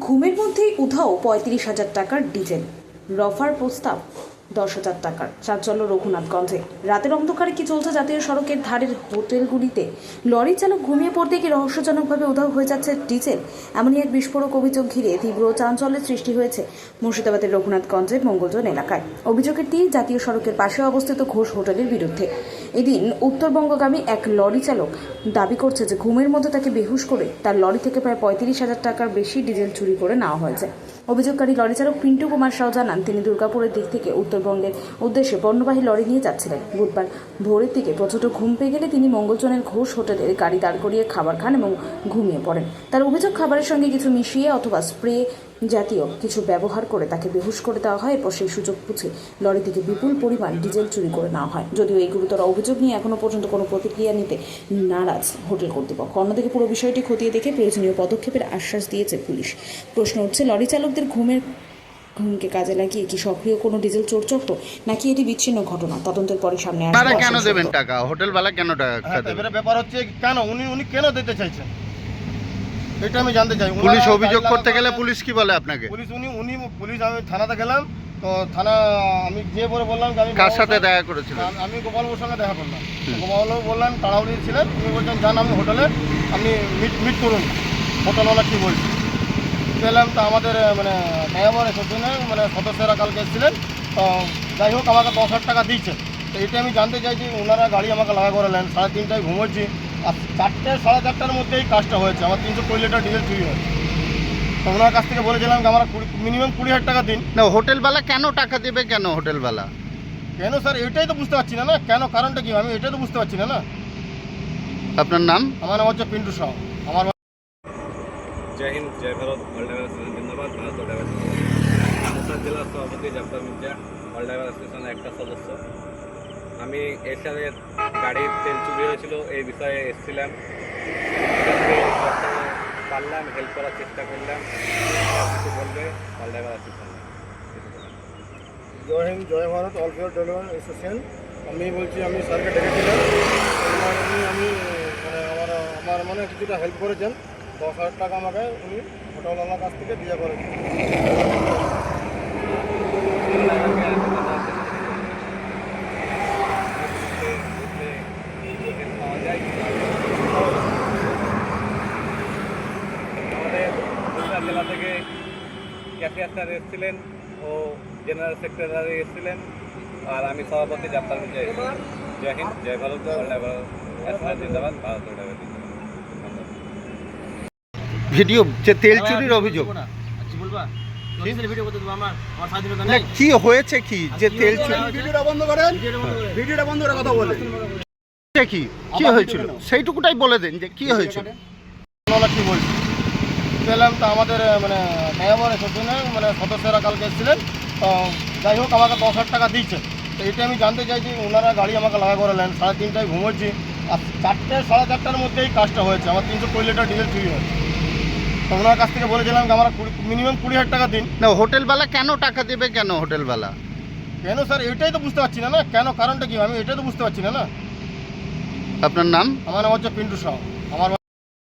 ঘুমের মধ্যেই উধাও ৩৫,০০০ টাকার ডিজেল, রফার প্রস্তাব ১০,০০০ টাকার। চাঞ্চল্য রঘুনাথগঞ্জে। রাতের অন্ধকারে কি চলছে জাতীয় সড়কের ধারের হোটেলগুলিতে? লরি চালক ঘুমিয়ে পড়তে কি রহস্যজনকভাবে উধাও হয়ে যাচ্ছে ডিজেল? এমনই এক বিস্ফোরক অভিযোগ ঘিরে তীব্র চাঞ্চল্যের সৃষ্টি হয়েছে মুর্শিদাবাদের রঘুনাথগঞ্জের মঙ্গলজন এলাকায়। অভিযোগের তীর জাতীয় সড়কের পাশে অবস্থিত ঘোষ হোটেলের বিরুদ্ধে। এদিন উত্তরবঙ্গগামী এক লরি চালক দাবি করছে যে ঘুমের মধ্যে তাকে বেহুশ করে তার লরি থেকে প্রায় ৩৫,০০০ টাকার বেশি ডিজেল চুরি করে নেওয়া হয়েছে। অভিযোগকারী লরি চালক পিন্টু কুমার সাউ জানান, তিনি দুর্গাপুরের দিক থেকে উত্তরবঙ্গের উদ্দেশ্যে পণ্যবাহী লরি নিয়ে যাচ্ছিলেন। বুধবার ভোরের দিকে প্রচণ্ড ঘুম পেয়ে গেলে তিনি মঙ্গলজনের ঘোষ হোটেলের গাড়ি দাঁড় করিয়ে খাবার খান এবং ঘুমিয়ে পড়েন। তার অভিযোগ, খাবারের সঙ্গে কিছু মিশিয়ে অথবা স্প্রে জাতীয় কিছু ব্যবহার করে তাকে বেহুশ করে দেওয়া হয়। এরপর সেই সুযোগ বুঝে লরি থেকে বিপুল পরিমাণ ডিজেল চুরি করে নেওয়া হয়। যদিও এই গুরুতর অভিযোগ নিয়ে এখনও পর্যন্ত কোনো প্রতিক্রিয়া নিতে নারাজ হোটেল কর্তৃপক্ষ। অন্যদিকে পুরো বিষয়টি খতিয়ে দেখে প্রয়োজনীয় পদক্ষেপের আশ্বাস দিয়েছে পুলিশ। প্রশ্ন উঠছে, লরি চালকদের ঘুমকে কাজে লাগিয়ে কি সক্রিয় কোনো ডিজেল চোর চক্র, নাকি এটি বিচ্ছিন্ন ঘটনা? তদন্তের পরে সামনে আসবে। কেন দেবেন টাকা? হোটেলওয়ালা কেন টাকা দেবে? ব্যাপার হচ্ছে কেন উনি কেন দিতে চাইছেন, এটা আমি জানতে চাই। পুলিশ অভিযোগ করতে গেলে পুলিশ কি বলে আপনাকে? পুলিশ আমি থানাতে গেলাম, তো থানা আমি যে বলে বললাম আমি কার সাথে দেখা করেছিলেন? আমি গোপালবাবুর সঙ্গে দেখা করলাম। গোপালবাবু বললেন তাড়াহুড়ি ছিলেন, উনি বলছেন যান আপনি হোটেলে, আপনি মিট করুন হোটেলওয়ালা কী বলছি। গেলাম, তো আমাদের ড্রাইভার সদস্যরা কালকে এসেছিলেন, তো যাই হোক আমাকে 10,000 টাকা দিয়েছেন। তো এটা আমি জানতে চাইছি, ওনারা গাড়ি আমাকে লাগা করালেন, 3:30টায় ঘুমোচ্ছি, আর 4টে 4:30টার মধ্যেই কাজটা হয়েছে। আমার 320 লিটার ডিজেল চুরি হয়েছে। তো ওনার কাছ থেকে বলেছিলাম যে আমার মিনিমাম 20,000 টাকা দিন। না, হোটেলওয়ালা কেন টাকা দেবে? কেন হোটেলওয়ালা কেন স্যার, এটাই তো বুঝতে পারছি না কেন কারণটা কি, আমি এটাই তো বুঝতে পারছি না। আপনার নাম? আমার নাম হচ্ছে পিন্টু সাউ। আমার जय हिंद, जय भारत। ऑल ड्राइवर एसोसिएशन जिंदाबाद। भारत ड्राइवर মুর্শিদাবাদ জেলা সভাপতি জাফর মির্জা, অল ড্রাইভার অ্যাসোসিয়েশনের একটা সদস্য। আমি এরশাদের গাড়ির তেল চুরি হয়েছিল এই বিষয়ে এসেছিলাম, পারলাম হেল্প করার চেষ্টা করলাম। কিছু বলবে অল ড্রাইভার অ্যাসোসিয়েশন? জয় হিন্দ, জয় ভারত, অল ড্রাইভার অ্যাসোসিয়েশন। আমি বলছি, আমি স্যারকে ডেকেছিলাম, আমি আমার কিছুটা হেল্প করেছেন। 10,000 টাকা আমাকে উনি হোটেলওয়ালার কাছ থেকে দিয়ে করেছেন। আমাদের গুজরাট জেলা থেকে ক্যাশিয়ার স্যার এসেছিলেন ও জেনারেল সেক্রেটারি এসেছিলেন, আর আমি সভাপতি জাফর মির্জা এসেছিলাম। জয় হিন্দ, জয় ভারত, অল ড্রাইভার অ্যাসোসিয়েশন জিন্দাবাদ, ভারত ড্রাইভার জিন্দাবাদ। ভিডিও যে তেল চুরির অভিযোগ, কি হয়েছে? কি যে তেল চুরি? ভিডিওটা বন্ধ করেন, ভিডিওটা বন্ধ করে কথা বলে কি কি হয়েছিল সেইটুকুটাই বলে দেন যে কি হয়েছিল। কি বলছি। গেলাম, তো আমাদের ড্রাইভার সদস্যরা কালকে এসেছিলেন, তো যাই হোক আমাকে 10,000 টাকা দিয়েছেন। তো এটা আমি জানতে চাইছি, ওনারা গাড়ি আমাকে লাগা করালেন, 3:30টায় ঘুমোচ্ছি, আর 4টে 4:30টার মধ্যেই কাজটা হয়েছে। আমার 320 লিটার ডিজেল চুরি হয়েছে। তো ওনার কাছ থেকে বলেছিলাম যে আমার মিনিমাম 20,000 টাকা দিন। না, হোটেলওয়ালা কেন টাকা দেবে? কেন হোটেলওয়ালা? কেন স্যার, এটাই তো বুঝতে পারছি না কেন কারণটা কি, আমি এটাই তো বুঝতে পারছি না। আপনার নাম? আমার নাম হচ্ছে পিন্টু সাউ। আমার